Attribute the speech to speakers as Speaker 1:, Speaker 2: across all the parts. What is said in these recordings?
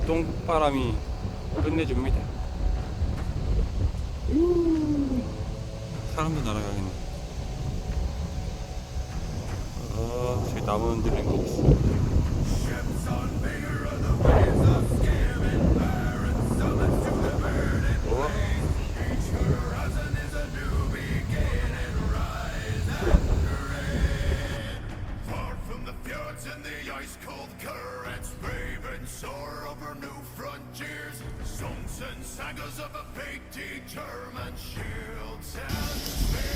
Speaker 1: 똥바람이 끝내줍니다. 사람도 날아가겠네. 저기 나무 흔들리는 거 있어.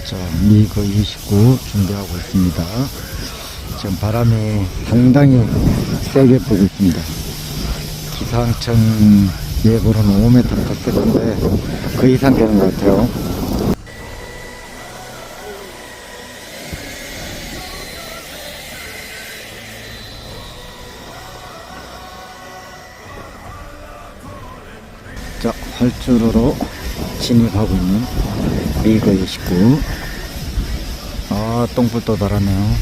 Speaker 2: 자, 미그 29 준비하고 있습니다. 지금 바람이 상당히 세게 불고 있습니다. 기상청 예보로는 5m 깎였는데 그 이상 되는 것 같아요. 자, 활주로로 진입하고 있는 미그 29. 아, 똥불도 달았네요.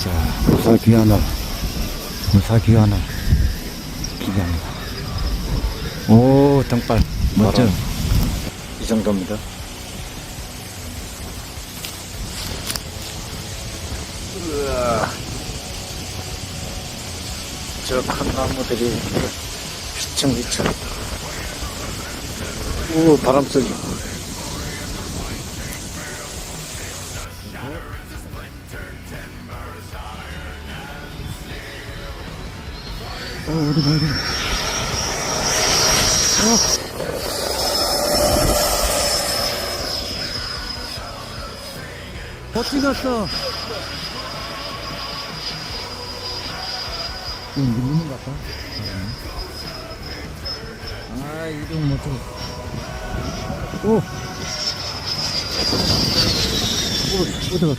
Speaker 2: 자, 무사귀환을 기대합니다. 오, 등발 멋져. 이 정도입니다. 우와, 저 큰 나무들이 휘청휘청. 오, 바람 소리. 어디 봐, 어디 갔어? 밀리는 것 같다. 아, 이동 못해. 오! 어디 갔어?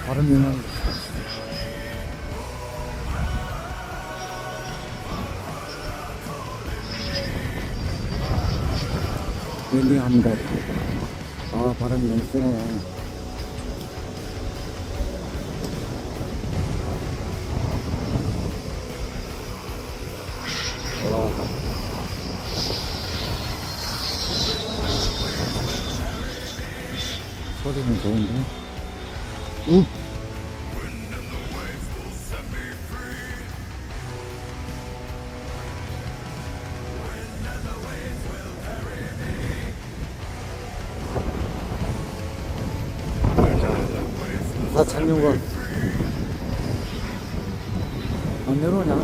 Speaker 2: 발음 유명한 거. 랜딩합니다. 아, 바람이 너무 세네. 소리는 좋은데? 우! 다 착륙은 안 내려오냐?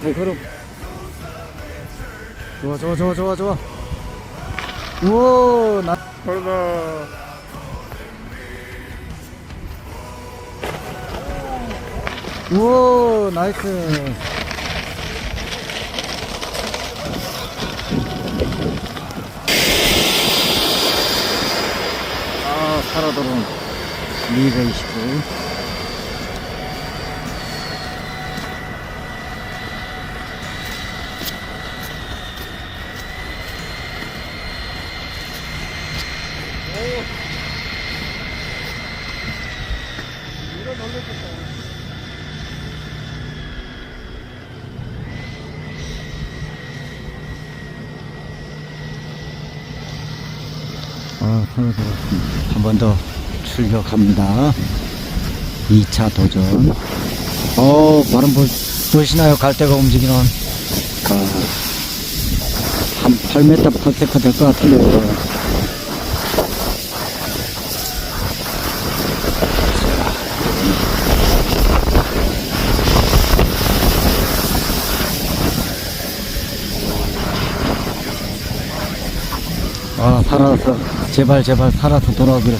Speaker 2: 발걸음. 좋아. 우와,
Speaker 1: 가자.
Speaker 2: 우와, 나이스. 아, 살아 들어온 미그 29. 살아 들어왔습니다. 한 번 더 출격합니다. 2차 도전. 바람 보시나요? 갈대가 움직이는. 한 8m/s 될 것 같은데요. 살아서 제발 살아서 돌아오기를.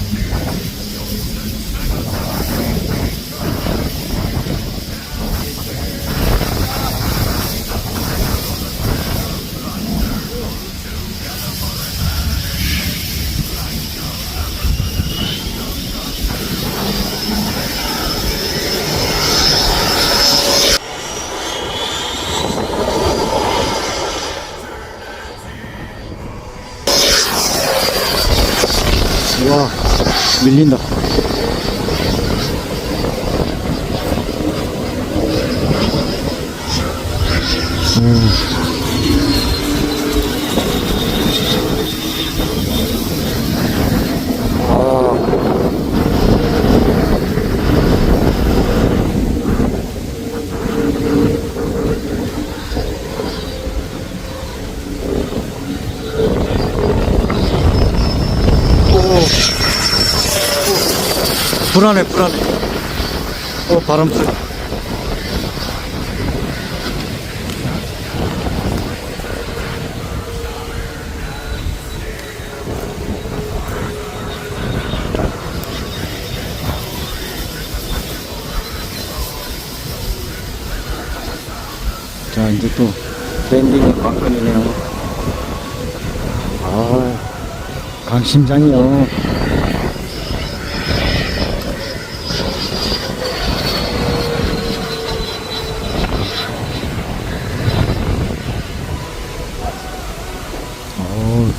Speaker 2: 와, 밀린다. 불안해. 바람 불. 자, 이제 또 랜딩의 관건이네요. 아, 강심장이요. 어우.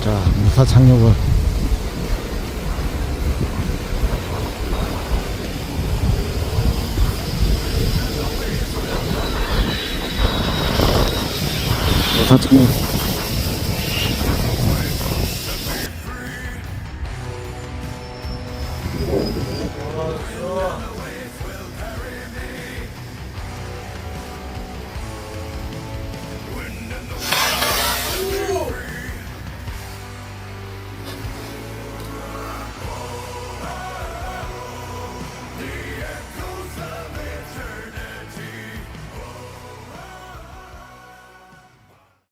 Speaker 2: 자, 무사 착륙을. 무사 착륙.